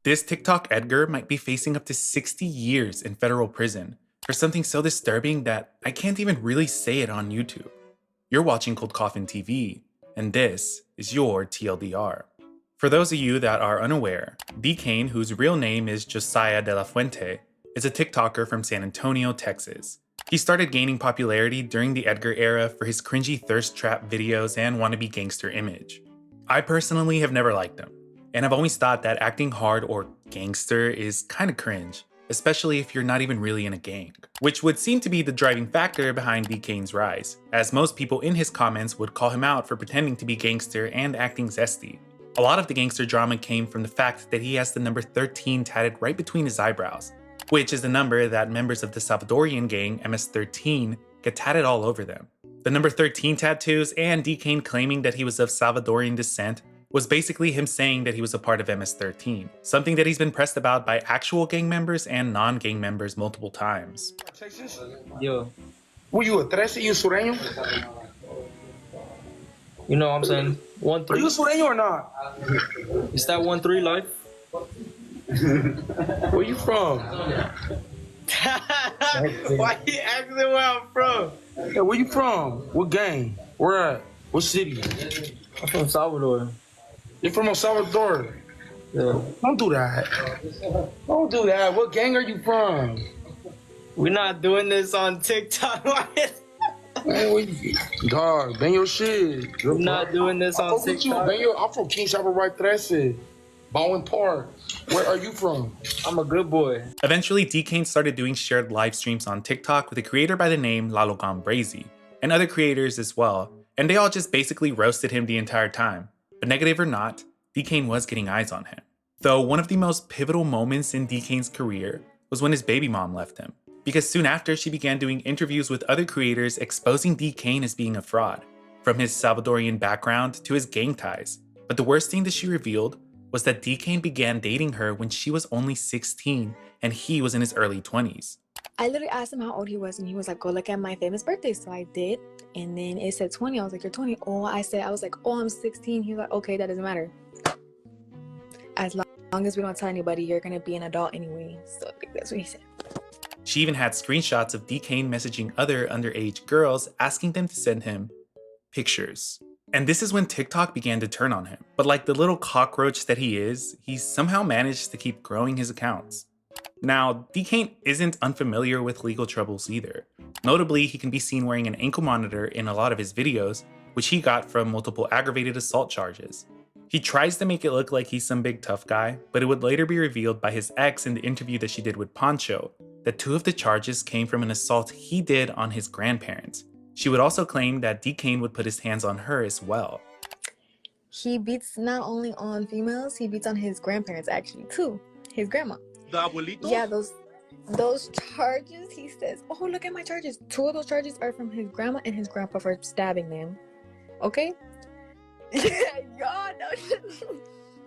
This TikTok Edgar might be facing up to 60 years in federal prison for something so disturbing that I can't even really say it on YouTube. You're watching Cold Coffin TV, and this is your TLDR. For those of you that are unaware, DKane, whose real name is Josiah de la Fuente, is a TikToker from San Antonio, Texas. He started gaining popularity during the Edgar era for his cringy thirst trap videos and wannabe gangster image. I personally have never liked him, and I've always thought that acting hard or gangster is kinda cringe, especially if you're not even really in a gang, which would seem to be the driving factor behind DKane's rise, as most people in his comments would call him out for pretending to be gangster and acting zesty. A lot of the gangster drama came from the fact that he has the number 13 tatted right between his eyebrows, which is the number that members of the Salvadorian gang MS-13 get tatted all over them. The number 13 tattoos and DKane claiming that he was of Salvadorian descent was basically him saying that he was a part of MS-13, something that he's been pressed about by actual gang members and non-gang members multiple times. Texas? Yo, Were you a 13? You sureño? you know what I'm saying? Are you 1-3. sureño or not? Is that 1-3 life? Where you from? Why you asking where I'm from? Hey, where you from? What gang? Where at? What city? I'm from Salvador. You're from El Salvador. Yeah. Don't do that. Don't do that. What gang are you from? We're not doing this on TikTok. Man, where you? Dog, bang your shit. We're not doing this on Fuck with you, TikTok. I'm from King Right 13. Bowen Park. Where are you from? I'm a good boy. Eventually, DKane started doing shared live streams on TikTok with a creator by the name Lalo Gambrazy, and other creators as well, and they all just basically roasted him the entire time. But negative or not, DKane was getting eyes on him. Though one of the most pivotal moments in DKane's career was when his baby mom left him, because soon after she began doing interviews with other creators exposing DKane as being a fraud, from his Salvadorian background to his gang ties. But the worst thing that she revealed was that DKane began dating her when she was only 16 and he was in his early 20s. I literally asked him how old he was, and he was like, go look at my famous birthday. So I did, and then it said 20. I was like, you're 20. I was like, I'm 16. He was like, okay, that doesn't matter. As long as we don't tell anybody, you're gonna be an adult anyway. So like, that's what he said. She even had screenshots of DKane messaging other underage girls asking them to send him pictures. And this is when TikTok began to turn on him. But like the little cockroach that he is, he somehow managed to keep growing his accounts. Now, DKane isn't unfamiliar with legal troubles either. Notably, he can be seen wearing an ankle monitor in a lot of his videos, which he got from multiple aggravated assault charges. He tries to make it look like he's some big tough guy, but it would later be revealed by his ex in the interview that she did with Poncho that 2 of the charges came from an assault he did on his grandparents. She would also claim that DKane would put his hands on her as well. He beats not only on females, he beats on his grandparents actually too. His grandma. The abuelito? Yeah, those charges, he says, oh, look at my charges. 2 of those charges are from his grandma and his grandpa for stabbing them. Okay? Y'all know.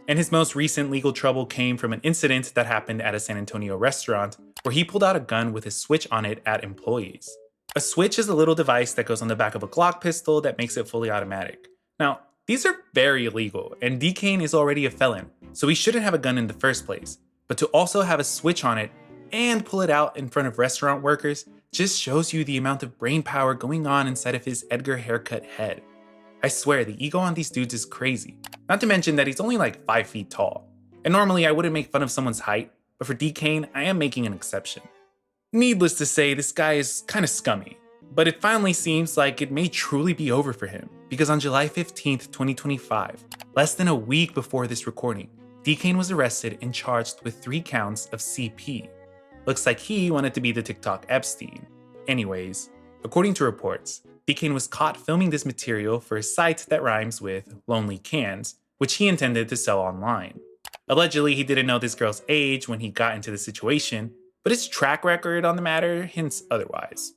And his most recent legal trouble came from an incident that happened at a San Antonio restaurant where he pulled out a gun with a switch on it at employees. A switch is a little device that goes on the back of a Glock pistol that makes it fully automatic. Now, these are very illegal, and DKane is already a felon, so he shouldn't have a gun in the first place. But to also have a switch on it and pull it out in front of restaurant workers just shows you the amount of brain power going on inside of his Edgar haircut head. I swear, the ego on these dudes is crazy. Not to mention that he's only like 5 feet tall. And normally I wouldn't make fun of someone's height, but for DKane, I am making an exception. Needless to say, this guy is kinda scummy. But it finally seems like it may truly be over for him, because on July 15th, 2025, less than a week before this recording, DKane was arrested and charged with 3 counts of CP. Looks like he wanted to be the TikTok Epstein. Anyways, according to reports, DKane was caught filming this material for a site that rhymes with Lonely Cans, which he intended to sell online. Allegedly, he didn't know this girl's age when he got into the situation, but his track record on the matter hints otherwise.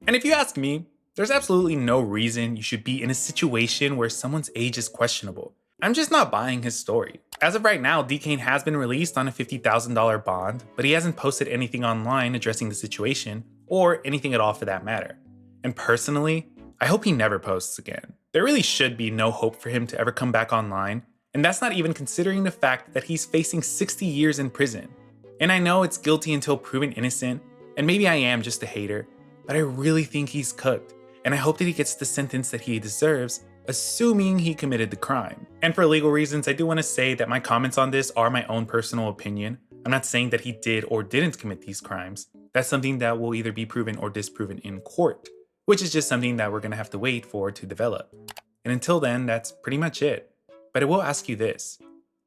And if you ask me, there's absolutely no reason you should be in a situation where someone's age is questionable. I'm just not buying his story. As of right now, DKane has been released on a $50,000 bond, but he hasn't posted anything online addressing the situation, or anything at all for that matter. And personally, I hope he never posts again. There really should be no hope for him to ever come back online, And that's not even considering the fact that he's facing 60 years in prison. And I know it's guilty until proven innocent, and maybe I am just a hater, but I really think he's cooked, and I hope that he gets the sentence that he deserves, assuming he committed the crime. And for legal reasons, I do want to say that my comments on this are my own personal opinion. I'm not saying that he did or didn't commit these crimes. That's something that will either be proven or disproven in court, which is just something that we're going to have to wait for to develop. And until then, that's pretty much it. But I will ask you this.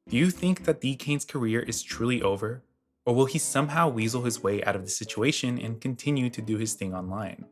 Do you think that DKane's career is truly over? Or will he somehow weasel his way out of the situation and continue to do his thing online?